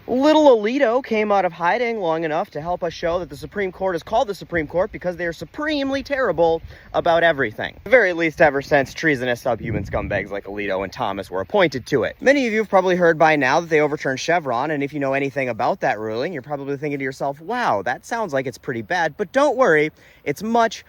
Little Alito came out of hiding long enough to help us show that the Supreme Court is called the Supreme Court because they are supremely terrible about everything. At the very least, ever since treasonous subhuman scumbags like Alito and Thomas were appointed to it. Many of you have probably heard by now that they overturned Chevron, and if you know anything about that ruling, you're probably thinking to yourself, wow, that sounds like it's pretty bad, but don't worry, it's much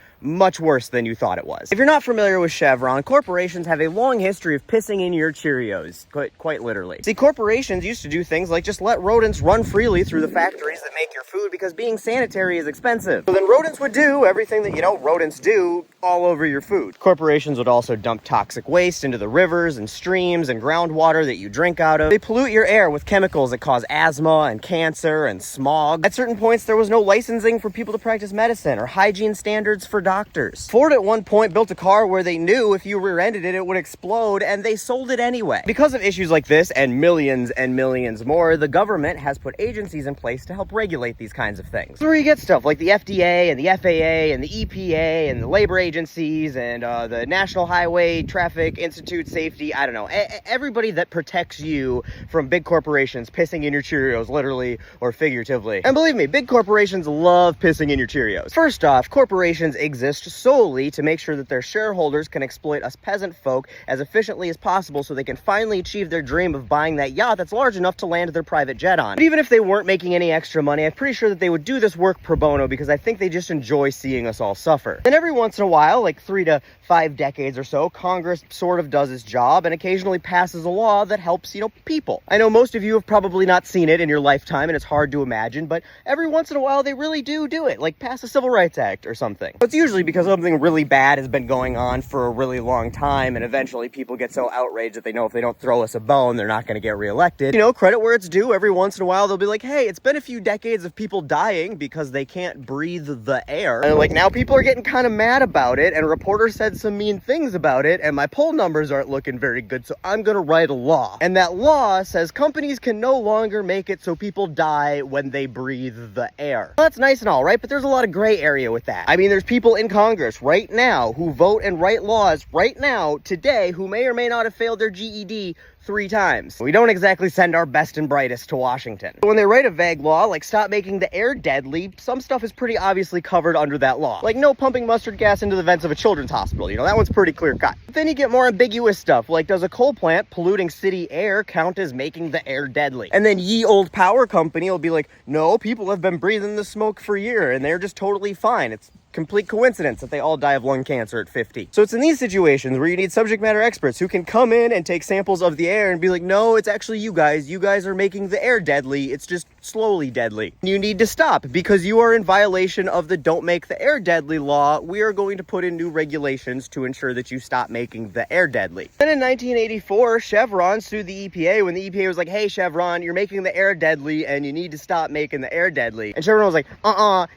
worse than you thought it was. If you're not familiar with Chevron, corporations have a long history of pissing in your Cheerios, quite literally. See, corporations used to do things like just let rodents run freely through the factories that make your food because being sanitary is expensive. So then rodents would do everything that, rodents do all over your food. Corporations would also dump toxic waste into the rivers and streams and groundwater that you drink out of. They pollute your air with chemicals that cause asthma and cancer and smog. At certain points, there was no licensing for people to practice medicine or hygiene standards for doctors. Ford at one point built a car where they knew if you rear-ended it, it would explode, and they sold it anyway. Because of issues like this and millions more, the government has put agencies in place to help regulate these kinds of things. So where you get stuff like the FDA and the FAA and the EPA and the labor agencies and the National Highway Traffic Institute Safety, I don't know, everybody that protects you from big corporations pissing in your Cheerios, literally or figuratively. And believe me, big corporations love pissing in your Cheerios. First off, corporations exist solely to make sure that their shareholders can exploit us peasant folk as efficiently as possible so they can finally achieve their dream of buying that yacht that's large enough to land their private jet on. But even if they weren't making any extra money, I'm pretty sure that they would do this work pro bono because I think they just enjoy seeing us all suffer. And every once in a while, like 3 to 5 decades or so, Congress sort of does its job and occasionally passes a law that helps, people. I know most of you have probably not seen it in your lifetime and it's hard to imagine, but every once in a while they really do it, like pass a Civil Rights Act or something. It's usually because something really bad has been going on for a really long time and eventually people get so outraged that they know if they don't throw us a bone, they're not going to get reelected. Credit where it's due. Every once in a while they'll be like, hey, it's been a few decades of people dying because they can't breathe the air. And now people are getting kind of mad about it and reporters said some mean things about it and my poll numbers aren't looking very good, so I'm going to write a law. And that law says companies can no longer make it so people die when they breathe the air. Well, that's nice and all, right? But there's a lot of gray area with that. I mean, there's people in Congress right now who vote and write laws right now, today, who may or may not have failed their GED 3 times. We don't exactly send our best and brightest to Washington. When they write a vague law, like stop making the air deadly, some stuff is pretty obviously covered under that law. Like no pumping mustard gas into the vents of a children's hospital. That one's pretty clear cut. But then you get more ambiguous stuff, like does a coal plant polluting city air count as making the air deadly? And then ye old power company will be like, no, people have been breathing the smoke for years and they're just totally fine. It's complete coincidence that they all die of lung cancer at 50. So it's in these situations where you need subject matter experts who can come in and take samples of the air and be like, no, it's actually you guys are making the air deadly. It's just slowly deadly. You need to stop because you are in violation of the don't make the air deadly law. We are going to put in new regulations to ensure that you stop making the air deadly. Then in 1984, Chevron sued the EPA when the EPA was like, hey, Chevron, you're making the air deadly and you need to stop making the air deadly. And Chevron was like,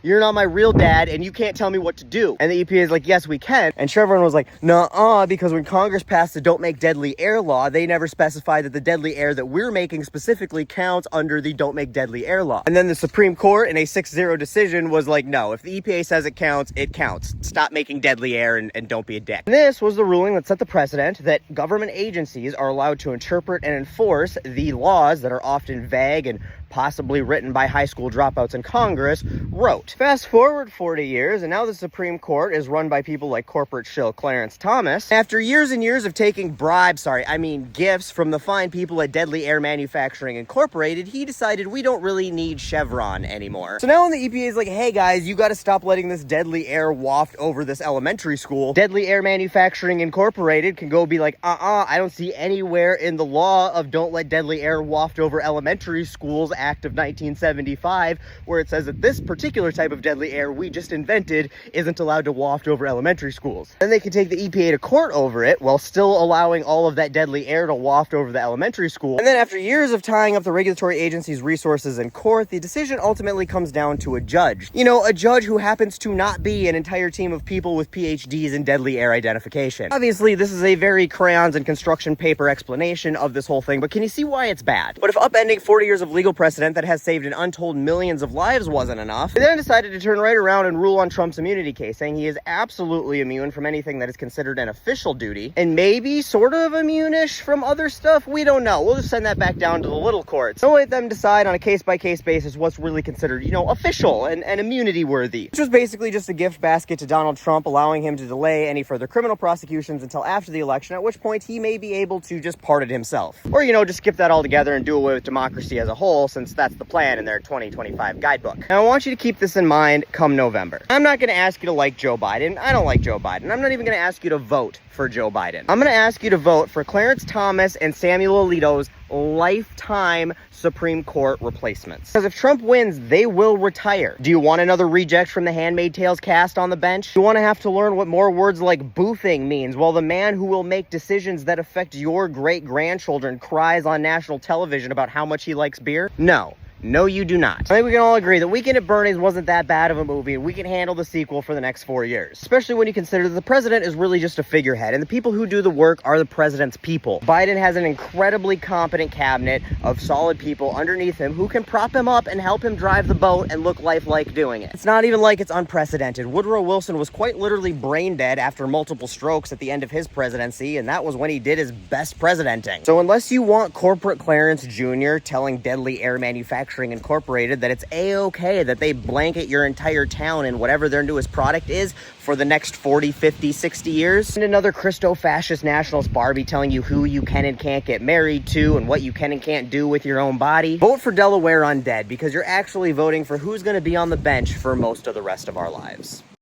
you're not my real dad and you can't tell me what to do. And the EPA is like, yes, we can. And Chevron was like, nuh-uh, because when Congress passed the don't make deadly air law, they never specified that the deadly air that we're making specifically counts under the don't make deadly air law. And then the Supreme Court in a 6-0 decision was like, no, if the EPA says it counts, it counts. Stop making deadly air and don't be a dick. And this was the ruling that set the precedent that government agencies are allowed to interpret and enforce the laws that are often vague and possibly written by high school dropouts in Congress wrote. Fast forward 40 years, and now the Supreme Court is run by people like corporate shill Clarence Thomas. After years and years of taking gifts from the fine people at Deadly Air Manufacturing Incorporated, he decided we don't really need Chevron anymore. So now when the EPA is like, hey guys, you gotta stop letting this deadly air waft over this elementary school, Deadly Air Manufacturing Incorporated can go be like, I don't see anywhere in the law of don't let deadly air waft over elementary schools Act of 1975, where it says that this particular type of deadly air we just invented isn't allowed to waft over elementary schools. Then they can take the EPA to court over it while still allowing all of that deadly air to waft over the elementary school. And then after years of tying up the regulatory agency's resources cases in court, the decision ultimately comes down to a judge. You know, a judge who happens to not be an entire team of people with PhDs in deadly air identification. Obviously, this is a very crayons and construction paper explanation of this whole thing, but can you see why it's bad? But if upending 40 years of legal precedent that has saved an untold millions of lives wasn't enough, they then decided to turn right around and rule on Trump's immunity case, saying he is absolutely immune from anything that is considered an official duty, and maybe sort of immune-ish from other stuff. We don't know. We'll just send that back down to the little courts. We'll let them decide on a case-by-case basis what's really considered, you know, official and immunity-worthy. Which was basically just a gift basket to Donald Trump, allowing him to delay any further criminal prosecutions until after the election, at which point he may be able to just pardon himself. Or, you know, just skip that altogether and do away with democracy as a whole, since that's the plan in their 2025 guidebook. Now, I want you to keep this in mind come November. I'm not going to ask you to like Joe Biden. I don't like Joe Biden. I'm not even going to ask you to vote for Joe Biden. I'm going to ask you to vote for Clarence Thomas and Samuel Alito's lifetime Supreme Court replacements. Because if Trump wins, they will retire. Do you want another reject from the Handmaid's Tales cast on the bench? Do you want to have to learn what more words like boofing means while the man who will make decisions that affect your great-grandchildren cries on national television about how much he likes beer? No. No, you do not. I think we can all agree that Weekend at Bernie's wasn't that bad of a movie, and we can handle the sequel for the next 4 years. Especially when you consider that the president is really just a figurehead, and the people who do the work are the president's people. Biden has an incredibly competent cabinet of solid people underneath him who can prop him up and help him drive the boat and look lifelike doing it. It's not even like it's unprecedented. Woodrow Wilson was quite literally brain dead after multiple strokes at the end of his presidency, and that was when he did his best presidenting. So unless you want corporate Clarence Jr. telling Deadly Air Manufacturing Incorporated that it's a-okay that they blanket your entire town in whatever their newest product is for the next 40, 50, 60 years. And another Christo-fascist nationalist Barbie telling you who you can and can't get married to and what you can and can't do with your own body. Vote for Delaware Undead, because you're actually voting for who's going to be on the bench for most of the rest of our lives.